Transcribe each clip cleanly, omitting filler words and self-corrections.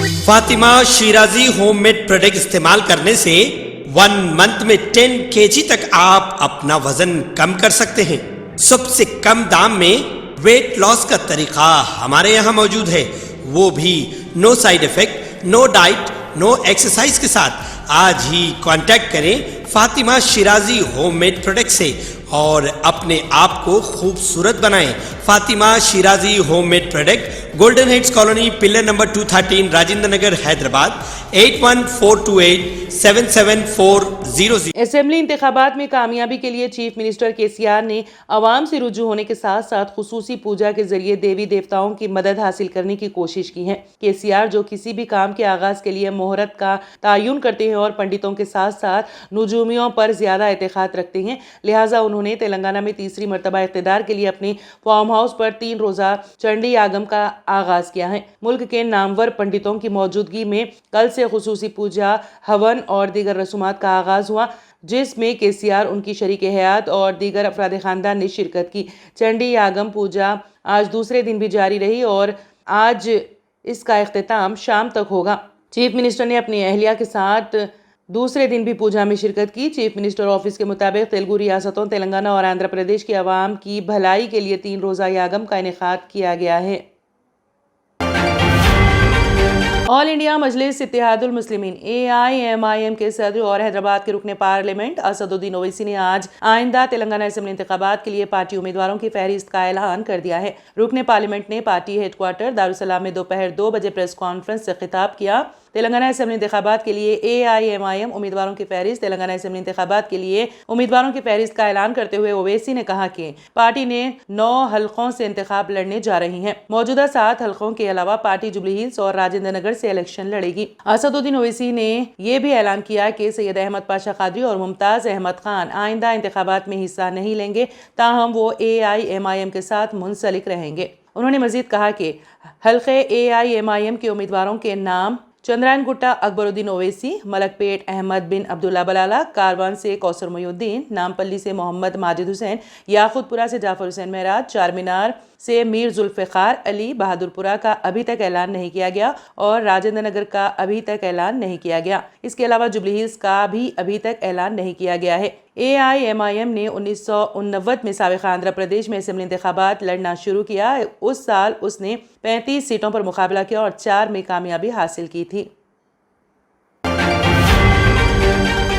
Fatima Shirazi home made product استعمال کرنے سے 1 منتھ میں 10 kg تک آپ اپنا وزن کم کر سکتے ہیں۔ سب سے کم دام میں ویٹ لاس کا طریقہ ہمارے یہاں موجود ہے، وہ بھی no side effect, no diet, no exercise کے ساتھ۔ آج ہی کانٹیکٹ کریں Fatima Shirazi home made product سے اور اپنے آپ کو خوبصورت بنائیں۔ Fatima Shirazi home made product, Golden Heights colony, pillar number 213، Rajendra Nagar, Hyderabad, 8142877400۔ Assembly انتخابات میں کامیابی کے لیے چیف منسٹر KCR نے عوام سے رجوع ہونے کے ساتھ ساتھ خصوصی پوجا کے ذریعے دیوی دیوتاؤں کی مدد حاصل کرنے کی کوشش کی ہے۔ KCR جو کسی بھی کام کے آغاز کے لیے مہورت کا تعین کرتے ہیں اور پنڈتوں کے ساتھ ساتھ نجومیوں پر زیادہ اعتقاد رکھتے ہیں، لہٰذا انہوں نے تلنگانہ میں تیسری مرتبہ اقتدار کے لیے اپنے فارم ہاؤس پر 3 روزہ چنڈی یاگم کا آغاز کیا ہے۔ ملک کے نامور پنڈتوں کی موجودگی میں کل سے خصوصی پوجا، ہون اور دیگر رسومات کا آغاز ہوا، جس میں KCR، ان کی شریک حیات اور دیگر افراد خاندان نے شرکت کی۔ چنڈی یاگم پوجا آج دوسرے دن بھی جاری رہی اور آج اس کا اختتام شام تک ہوگا۔ چیف منسٹر نے اپنی اہلیہ کے ساتھ دوسرے دن بھی پوجا میں شرکت کی۔ چیف منسٹر آفس کے مطابق تیلگو ریاستوں تلنگانہ اور آندھرا پردیش کے عوام کی بھلائی کے لیے 3 روزہ یاگم کا انعقاد کیا گیا ہے۔ آل انڈیا مجلس اتحاد المسلمین AIMIM کے صدر اور حیدرآباد کے رکن پارلیمنٹ اسد الدین اویسی نے آج آئندہ تلنگانہ اسمبلی انتخابات کے لیے پارٹی امیدواروں کی فہرست کا اعلان کر دیا ہے۔ رکن پارلیمنٹ نے پارٹی ہیڈ کوارٹر دارالسلام میں دوپہر 2 بجے پریس کانفرنس سے خطاب کیا۔ تلنگانہ اسمبلی انتخابات کے لیے AIMIM امیدواروں کی فہرست تلنگانہ اسمبلی انتخابات کے لیے امیدواروں کی فہرست کا اعلان کرتے ہوئے اویسی نے کہا کہ پارٹی نے 9 حلقوں سے انتخاب لڑنے جا رہی ہے۔ موجودہ 7 حلقوں کے علاوہ پارٹی جوبلی ہلز اور راجندر نگر سے الیکشن لڑے گی۔ اسد الدین اویسی نے یہ بھی اعلان کیا کہ سید احمد پاشا قادری اور ممتاز احمد خان آئندہ انتخابات میں حصہ نہیں لیں گے، تاہم وہ AIMIM کے ساتھ منسلک رہیں گے۔ انہوں نے مزید کہا کہ حلقے AIMIM کے امیدواروں کے نام چندرائن گٹا اکبر الدین اویسی، ملک پیٹ احمد بن عبداللہ بلالہ، کاروان سے کوثر محی الدین، نامپلی سے محمد ماجد حسین، یاقوت پورہ سے جعفر حسین معراج، چار مینار سے میر ذوالفقار علی، بہادر پورہ کا ابھی تک اعلان نہیں کیا گیا اور راجندر نگر کا ابھی تک اعلان نہیں کیا گیا۔ اس کے علاوہ جوبلی ہلز کا بھی ابھی تک اعلان نہیں کیا گیا ہے۔ AIMIM نے 1989 میں سابق آندھرا پردیش میں اسمبلی انتخابات لڑنا شروع کیا۔ اس سال اس نے 35 سیٹوں پر مقابلہ کیا اور 4 میں کامیابی حاصل کی تھی۔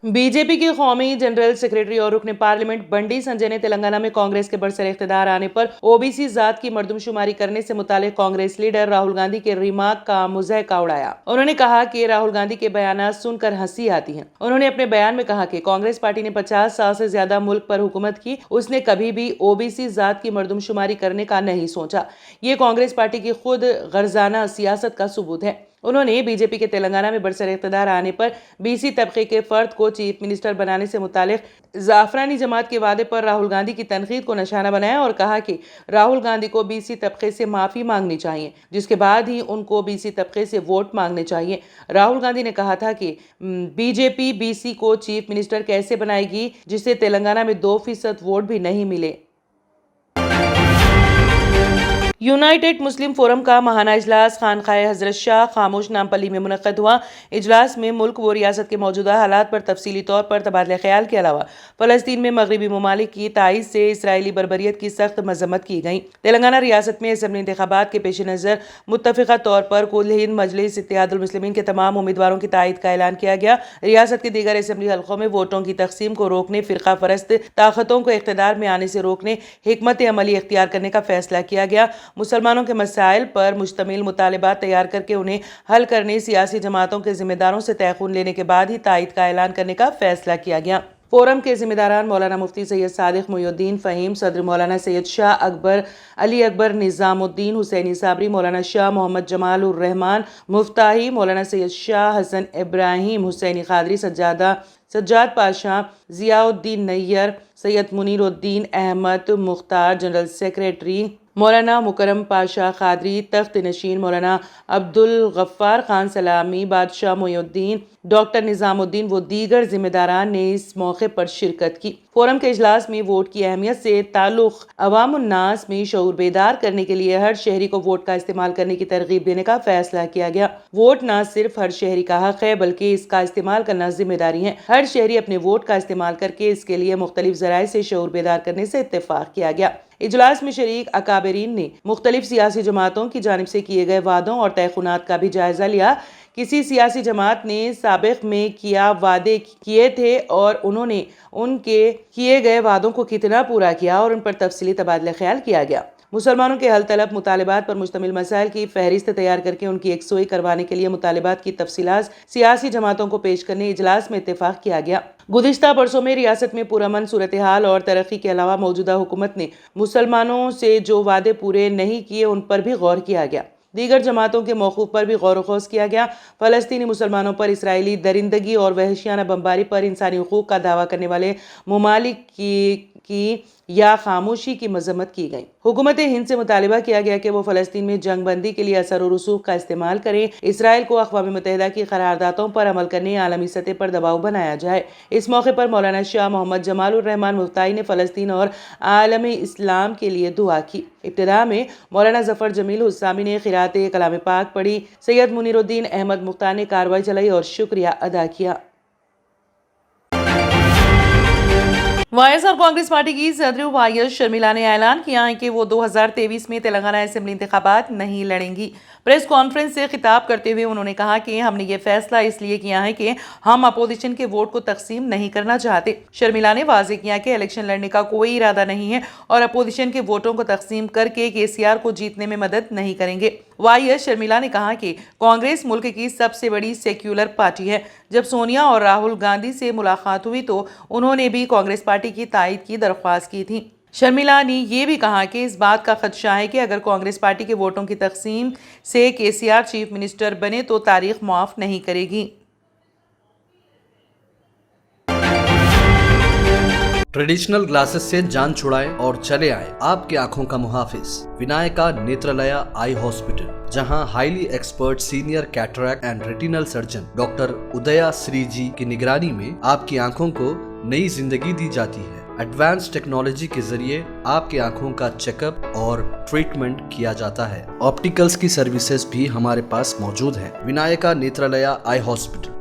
بی جے پی کے قومی جنرل سیکریٹری اور رکن پارلیمنٹ بنڈی سنجے نے تلنگانہ میں کانگریس کے برسر اقتدار آنے پر OBC ذات کی مردم شماری کرنے سے متعلق کانگریس لیڈر راہل گاندھی کے ریمارک کا مضحکہ اڑایا۔ انہوں نے کہا کہ راہل گاندھی کے بیانات سن کر ہنسی آتی ہے۔ انہوں نے اپنے بیان میں کہا کہ کانگریس پارٹی نے 50 سال سے زیادہ ملک پر حکومت کی، اس نے کبھی بھی OBC ذات کی مردم شماری کرنے کا نہیں سوچا۔ یہ کانگریس پارٹی کی خود غرضانہ سیاست کا ثبوت ہے۔ انہوں نے بی جے پی کے تلنگانہ میں برسر اقتدار آنے پر BC طبقے کے فرد کو چیف منسٹر بنانے سے متعلق زعفرانی جماعت کے وعدے پر راہل گاندھی کی تنقید کو نشانہ بنایا اور کہا کہ راہل گاندھی کو BC طبقے سے معافی مانگنی چاہیے، جس کے بعد ہی ان کو BC طبقے سے ووٹ مانگنے چاہیے۔ راہل گاندھی نے کہا تھا کہ BJP BC کو چیف منسٹر کیسے بنائے گی جسے تلنگانہ میں 2% ووٹ بھی نہیں ملے۔ یونائیٹڈ مسلم فورم کا ماہانہ اجلاس خانقاہ حضرت شاہ خاموش نامپلی میں منعقد ہوا۔ اجلاس میں ملک و ریاست کے موجودہ حالات پر تفصیلی طور پر تبادلہ خیال کے علاوہ فلسطین میں مغربی ممالک کی تائید سے اسرائیلی بربریت کی سخت مذمت کی گئی۔ تلنگانہ ریاست میں اسمبلی انتخابات کے پیش نظر متفقہ طور پر کل ہند مجلس اتحاد المسلمین کے تمام امیدواروں کی تائید کا اعلان کیا گیا۔ ریاست کے دیگر اسمبلی حلقوں میں ووٹوں کی تقسیم کو روکنے، فرقہ پرست طاقتوں کو اقتدار میں آنے سے روکنے، حکمت عملی اختیار کرنے کا فیصلہ کیا گیا۔ مسلمانوں کے مسائل پر مشتمل مطالبات تیار کر کے انہیں حل کرنے، سیاسی جماعتوں کے ذمہ داروں سے تیقن لینے کے بعد ہی تائید کا اعلان کرنے کا فیصلہ کیا گیا۔ فورم کے ذمہ داران مولانا مفتی سید صادق محی الدین فہیم، صدر مولانا سید شاہ اکبر علی اکبر نظام الدین حسینی صابری، مولانا شاہ محمد جمال الرحمان مفتاحی، مولانا سید شاہ حسن ابراہیم حسینی قادری، سجاد پاشا، ضیاء الدین نیر، سید منیر الدین احمد مختار، جنرل سیکریٹری مولانا مکرم پاشا قادری، تخت نشین مولانا عبدالغفار خان سلامی، بادشاہ محی الدین، ڈاکٹر نظام الدین و دیگر ذمہ داران نے اس موقع پر شرکت کی۔ فورم کے اجلاس میں ووٹ کی اہمیت سے تعلق عوام الناس میں شعور بیدار کرنے کے لیے ہر شہری کو ووٹ کا استعمال کرنے کی ترغیب دینے کا فیصلہ کیا گیا۔ ووٹ نہ صرف ہر شہری کا حق ہے بلکہ اس کا استعمال کرنا ذمہ داری ہے۔ ہر شہری اپنے ووٹ کا استعمال کر کے اس کے لیے مختلف ذرائع سے شعور بیدار کرنے سے اتفاق کیا گیا۔ اجلاس میں شریک اکابرین نے مختلف سیاسی جماعتوں کی جانب سے کیے گئے وعدوں اور طے خونات کا بھی جائزہ لیا۔ کسی سیاسی جماعت نے سابق میں کیا وعدے کیے تھے اور انہوں نے ان کے کیے گئے وعدوں کو کتنا پورا کیا اور ان پر تفصیلی تبادلہ خیال کیا گیا۔ مسلمانوں کے حل طلب مطالبات پر مشتمل مسائل کی فہرست تیار کر کے ان کی یکسوئی کروانے کے لیے مطالبات کی تفصیلات سیاسی جماعتوں کو پیش کرنے اجلاس میں اتفاق کیا گیا۔ گزشتہ برسوں میں ریاست میں پرامن صورتحال اور ترقی کے علاوہ موجودہ حکومت نے مسلمانوں سے جو وعدے پورے نہیں کیے ان پر بھی غور کیا گیا۔ دیگر جماعتوں کے موقف پر بھی غور و خوض کیا گیا۔ فلسطینی مسلمانوں پر اسرائیلی درندگی اور وحشیانہ بمباری پر انسانی حقوق کا دعویٰ کرنے والے ممالک کی یا خاموشی کی مذمت کی گئی۔ حکومت ہند سے مطالبہ کیا گیا کہ وہ فلسطین میں جنگ بندی کے لیے اثر و رسوخ کا استعمال کریں۔ اسرائیل کو اقوام متحدہ کی قراردادوں پر عمل کرنے عالمی سطح پر دباؤ بنایا جائے۔ اس موقع پر مولانا شاہ محمد جمال الرحمن مفتاحی نے فلسطین اور عالم اسلام کے لیے دعا کی۔ ابتدا میں مولانا ظفر جمیل حسامی نے قرأت کلام پاک پڑھی۔ سید منیر الدین احمد مختار نے کارروائی چلائی اور شکریہ ادا کیا۔ Y S R Congress party کی صدر وائی ایس شرمیلا نے اعلان کیا ہے کہ وہ 2023 میں تلنگانہ اسمبلی انتخابات نہیں لڑیں گی۔ پریس کانفرنس سے خطاب کرتے ہوئے انہوں نے کہا کہ ہم نے یہ فیصلہ اس لیے کیا ہے کہ ہم اپوزیشن کے ووٹ کو تقسیم نہیں کرنا چاہتے۔ شرمیلا نے واضح کیا کہ الیکشن لڑنے کا کوئی ارادہ نہیں ہے اور اپوزیشن کے ووٹوں کو تقسیم کر کے KCR کو جیتنے میں مدد نہیں کریں گے۔ وائی ایس شرمیلا نے کہا کہ کانگریس ملک کی سب سے بڑی سیکولر پارٹی ہے۔ جب سونیا اور راہل گاندھی سے ملاقات ہوئی تو انہوں نے بھی کانگریس پارٹی کی تائید کی درخواست کی تھی۔ شرمیلا نے یہ بھی کہا کہ اس بات کا خدشہ ہے کہ اگر کانگریس پارٹی کے ووٹوں کی تقسیم سے KCR چیف منسٹر بنے تو تاریخ معاف نہیں کرے گی۔ ٹریڈیشنل گلاسز سے جان چھڑائیں اور چلے آئیں آپ کی آنکھوں کا محافظ ونائکا نیترالیا آئی ہاسپٹل، جہاں highly expert senior cataract and retinal surgeon doctor Udaya Sri ji کی نگرانی میں آپ کی آنکھوں کو نئی زندگی دی جاتی ہے۔ ایڈوانس ٹیکنالوجی کے ذریعے آپ کی آنکھوں کا چیک اپ اور ٹریٹمنٹ کیا جاتا ہے۔ آپٹیکلز کی سروسز بھی ہمارے پاس موجود ہیں۔ Vinayaka Netralaya eye hospital,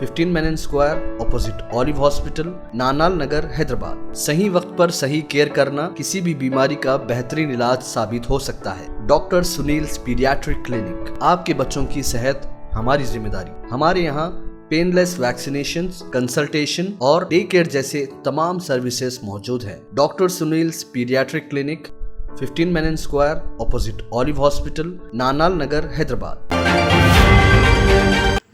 15 Menon square, opposite Olive hospital, Nanal Nagar, Hyderabad. صحیح وقت پر صحیح کیئر کرنا کسی بھی بیماری کا بہترین علاج ثابت ہو سکتا ہے۔ ڈاکٹر سنیلز پیڈیاٹرک کلینک، آپ کے بچوں کی صحت ہماری ذمہ داری۔ ہمارے یہاں پین لیس ویکسینیشنز، کنسلٹیشن اور ڈے کیئر جیسے تمام سروسز موجود ہیں۔ Doctor Sunil's paediatric clinic, 15 Menon square, opposite Olive hospital, Nanal Nagar, Hyderabad.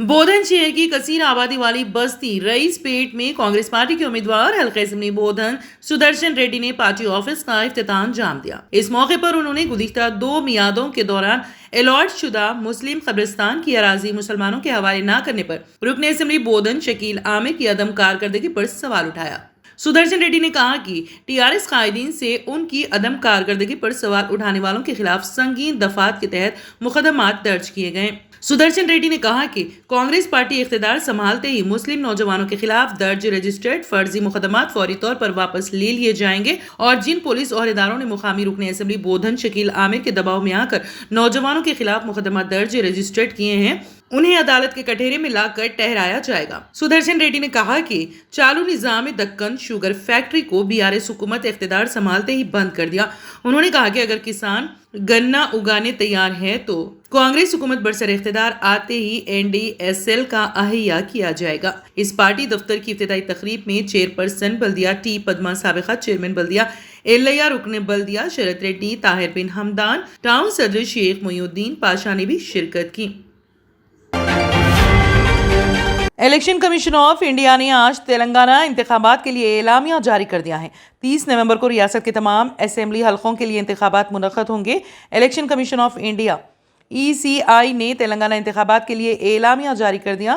Bodhan شہر کی کثیر آبادی والی بستی رئیس پیٹ میں کانگریس پارٹی کے امیدوار حلقہ اسمبلی بودھن سدرشن ریڈی نے پارٹی آفس کا افتتاح انجام دیا۔ اس موقع پر انہوں نے گزشتہ 2 میعادوں کے دوران الاٹ شدہ مسلم قبرستان کی اراضی مسلمانوں کے حوالے نہ کرنے پر رکن اسمبلی بودھن شکیل عامر کی عدم کارکردگی پر سوال اٹھایا۔ سدرشن ریڈی نے کہا کہ TRS قائدین سے ان کی عدم کارکردگی پر سوال اٹھانے والوں کے خلاف سنگین دفعات کے تحت مقدمات درج کیے گئے۔ سدرشن ریڈی نے کہا کہ کانگریس پارٹی اقتدار سنبھالتے ہی مسلم نوجوانوں کے خلاف درج رجسٹرڈ فرضی مقدمات فوری طور پر واپس لے لیے جائیں گے اور جن پولیس عہدیداروں نے مقامی رکن اسمبلی بودھن شکیل عامر کے دباؤ میں آ کر نوجوانوں کے خلاف مقدمات درج رجسٹرڈ کیے ہیں انہیں عدالت کے کٹہرے میں لا کر ٹہرایا جائے گا۔ سدرشن ریڈی نے کہا کہ چالو نظام دکن شوگر فیکٹری کو BRS حکومت اقتدار سنبھالتے ہی بند کر دیا۔ انہوں نے کہا کہ اگر کسان گنا اگانے تیار ہے تو کانگریس حکومت برسر اقتدار آتے ہی NDSL کا احیا کیا جائے گا۔ اس پارٹی دفتر کی افتتاحی تقریب میں چیئرپرسن بلدیہ ٹی پدما، سابقہ چیئرمین بلدیہ ایلیا، رکن بلدیہ شرت ریڈی، طاہر بن حمدان، ٹاؤن صدر شیخ محی الدین پاشا نے بھی شرکت کی۔ الیکشن کمیشن آف انڈیا نے آج تلنگانہ انتخابات کے لیے اعلامیہ جاری کر دیا ہے۔ 30 نومبر کو ریاست کے تمام اسمبلی حلقوں کے لیے انتخابات منعقد ہوں گے۔ Election commission of India ECI نے تلنگانہ انتخابات کے لیے اعلامیہ جاری کر دیا۔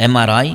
MRI,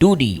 2D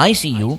ICU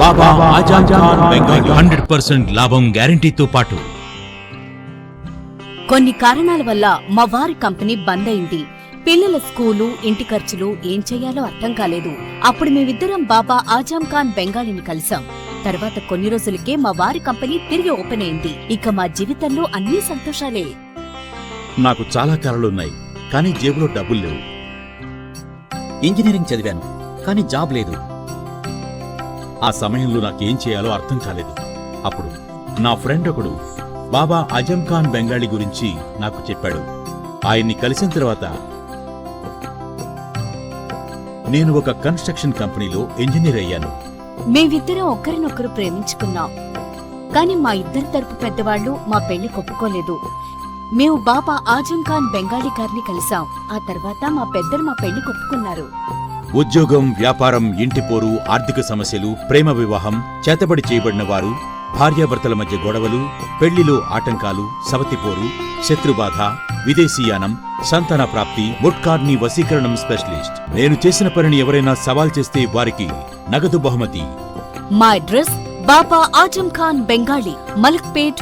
బాబా ఆజం ఖాన్ బెంగాలీ 100% లాభం గ్యారెంటీతో పాటు కొన్ని కారణాల వల్ల మా వారి కంపెనీ బంద్ అయింది. పిల్లల స్కూలు, ఇంటి ఖర్చులు ఏం చెయ్యాలో అర్థం కాలేదు. అప్పుడు మేమిద్దరం బాబా ఆజం ఖాన్ బెంగాలీని కలిసాం. తర్వాత కొన్ని రోజులకే మా వారి కంపెనీ తిరిగి ఓపెన్ అయింది. ఇక మా జీవితంలో అన్ని సంతోషాలే. నాకు చాలా కలలున్నాయి, కానీ జేబులో డబ్బులు లేవు. ఇంజనీరింగ్ చదివాను, కానీ జాబ్ లేదు. ఆ సమయంలో నాకేం చేయాలో అర్థం కాలేదు. అప్పుడు నా ఫ్రెండ్ ఒకడు బాబా ఆజం ఖాన్ బెంగాలీ గురించి నాకు చెప్పాడు. ఆయన్ని కలిసిన తర్వాత నేను ఒక కన్స్ట్రక్షన్ కంపెనీలో ఇంజనీర్ అయ్యాను. మేమిద్దరం ఒకరినొకరు ప్రేమించుకున్నాం. కాని మా ఇద్దరి తరపు పెద్దవాళ్లు మా పెళ్లి ఒప్పుకోలేదు. మేము బాబా ఆజం ఖాన్ బెంగాలీ గారిని కలిసాం. ఆ తర్వాత మా పెద్దలు మా పెళ్లి ఒప్పుకున్నారు. ఉద్యోగం, వ్యాపారం, ఇంటి పోరు, ఆర్థిక సమస్యలు, ప్రేమ వివాహం, చేతబడి చేయబడిన వారు, భార్యాభర్తల మధ్య గొడవలు, పెళ్లిలో ఆటంకాలు, సవతిపోరు, శత్రుబాధ, విదేశీయానం, సంతాన ప్రాప్తి, ముట్కార్ని వశీకరణం స్పెషలిస్ట్. నేను చేసిన పనిని ఎవరైనా సవాల్ చేస్తే వారికి నగదు బహుమతి. మా అడ్రస్ బాబా ఆజం ఖాన్ బెంగాలీ, మలక్పేట్,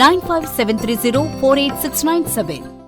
9573048697।